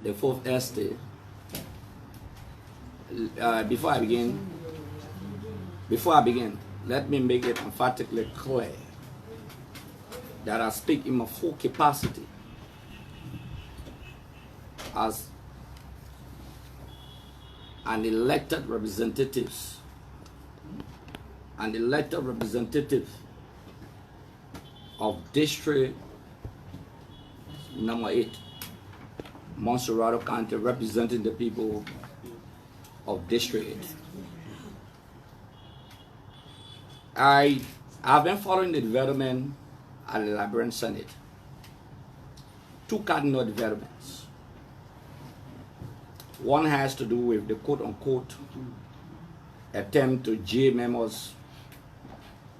the fourth estate. Before I begin, let me make it emphatically clear that I speak in my full capacity as an elected representative of District Number 8, Montserrat County, representing the people of District 8. I've been following the development at the Liberian Senate. Two cardinal developments. One has to do with the quote-unquote attempt to jail members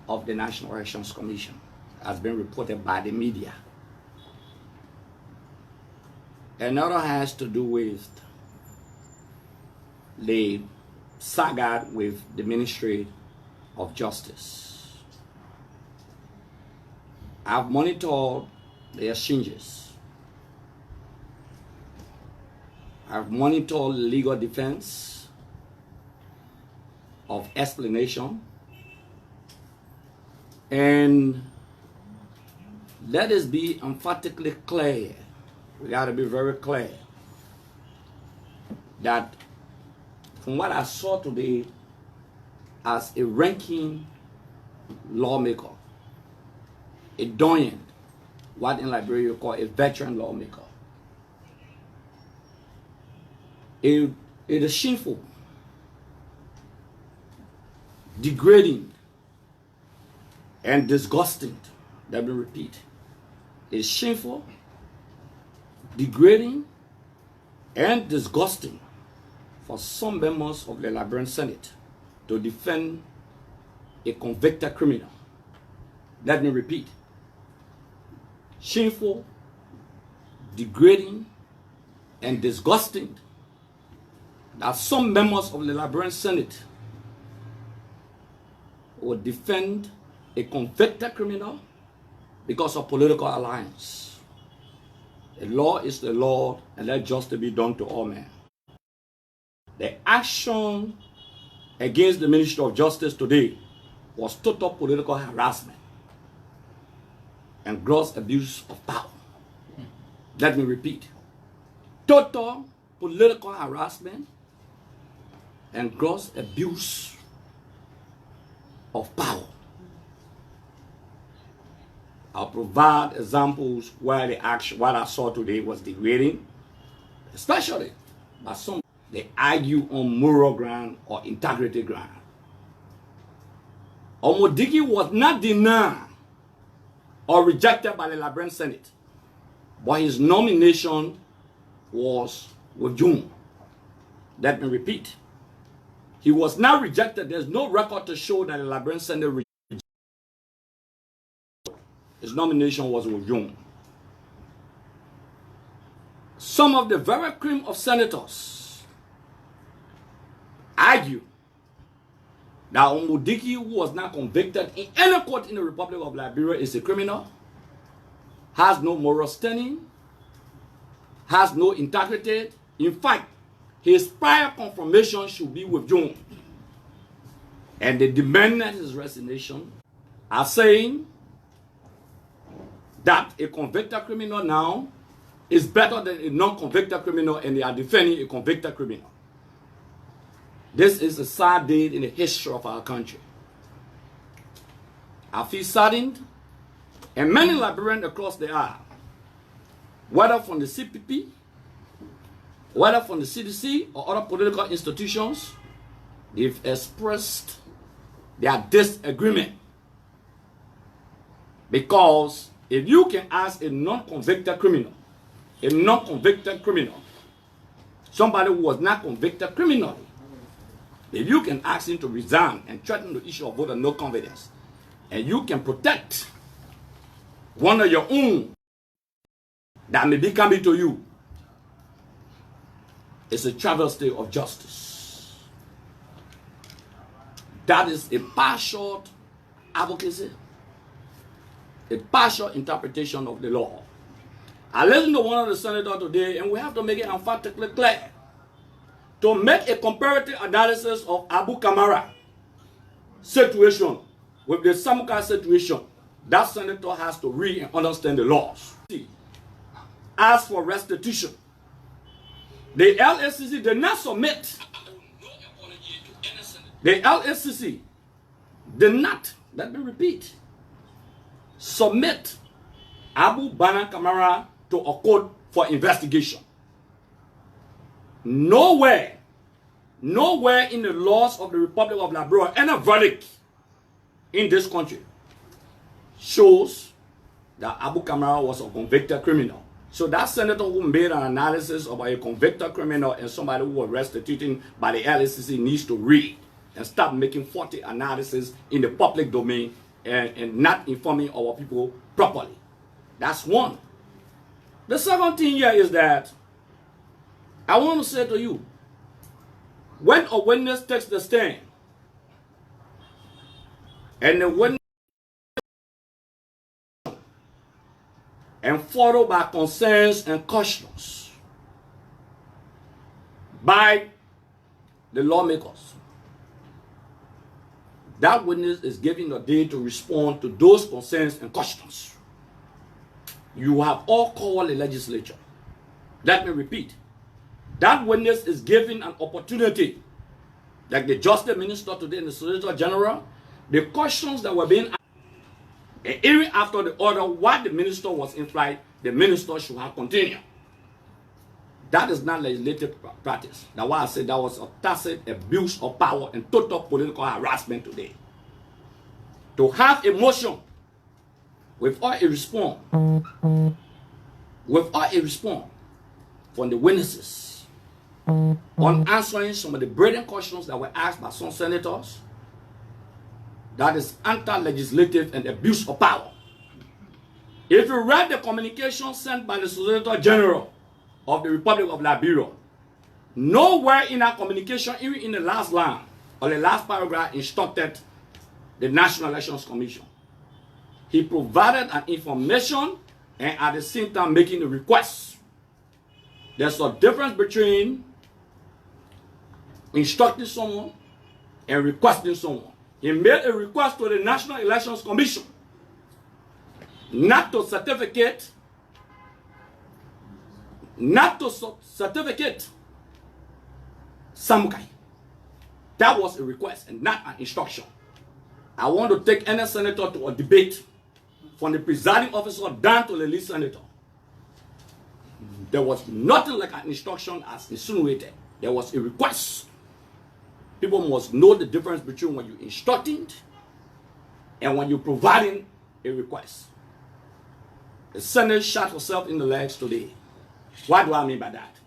of the National Elections Commission, has been reported by the media. Another has to do with the saga with the Ministry of Justice. I've monitored the exchanges. I've monitored legal defense of explanation, and let us be emphatically clear. We got to be very clear that from what I saw today as a ranking lawmaker, a doyen, what in Liberia you call a veteran lawmaker, it is shameful, degrading, and disgusting. Let me repeat. It's shameful, degrading, and disgusting for some members of the Liberian Senate to defend a convicted criminal. Let me repeat. Shameful, degrading, and disgusting that some members of the Liberian Senate would defend a convicted criminal because of political alliance. The law is the law, and let justice be done to all men. The action against the Ministry of Justice today was total political harassment and gross abuse of power. Let me repeat. Total political harassment and gross abuse of power. I'll provide examples where the action, what I saw today was degrading, especially by some. They argue on moral ground or integrity ground. Omodiki was not denied or rejected by the Liberian Senate, but his nomination was withdrawn. Let me repeat. He was not rejected. There's no record to show that the Liberian Senate rejected. His nomination was withdrawn. Some of the very cream of senators argue that Omodiki, who was not convicted in any court in the Republic of Liberia, is a criminal, has no moral standing, has no integrity. In fact, his prior confirmation should be withdrawn. And they demanded his resignation, are saying that a convicted criminal now is better than a non-convicted criminal, and they are defending a convicted criminal. This is a sad day in the history of our country. I feel saddened, and many Liberians across the aisle, whether from the CPP, whether from the CDC or other political institutions, they've expressed their disagreement. Because if you can ask a non-convicted criminal, somebody who was not convicted criminally, if you can ask him to resign and threaten the issue of voter no confidence, and you can protect one of your own that may be coming to you, it's a travesty of justice. That is a partial advocacy, a partial interpretation of the law. I listened to one of the senators today, and we have to make it emphatically clear. To make a comparative analysis of Abu Kamara situation with the Samuka situation, that senator has to read and understand the laws. As for restitution, the LACC did not submit. The LACC did not, let me repeat, submit Abu Bana Kamara to a court for investigation. Nowhere in the laws of the Republic of Liberia, any verdict in this country shows that Abu Kamara was a convicted criminal. So that senator who made an analysis about a convicted criminal and somebody who was restituting by the LACC needs to read and stop making 40 analysis in the public domain and not informing our people properly. That's one. The second thing here is that I want to say to you, when a witness takes the stand and the witness and followed by concerns and cautions by the lawmakers, that witness is given a day to respond to those concerns and cautions. You have all called the legislature. Let me repeat. That witness is given an opportunity, like the Justice Minister today and the Solicitor General, the questions that were being asked, and even after the order, while the minister was in flight, the minister should have continued. That is not legislative practice. That's why I said that was a tacit abuse of power and total political harassment today. To have a motion without a response, from the witnesses on answering some of the brilliant questions that were asked by some senators, that is anti-legislative and abuse of power. If you read the communication sent by the Solicitor General of the Republic of Liberia, nowhere in that communication, even in the last line or the last paragraph, instructed the National Elections Commission. He provided an information and at the same time making a request. There's a difference between instructing someone and requesting someone. He made a request to the National Elections Commission not to certificate Samukai. That was a request and not an instruction. I want to take any senator to a debate from the presiding officer down to the lead senator. There was nothing like an instruction as insinuated. There was a request. People must know the difference between when you're instructing and when you're providing a request. The Senate shot herself in the legs today. What do I mean by that?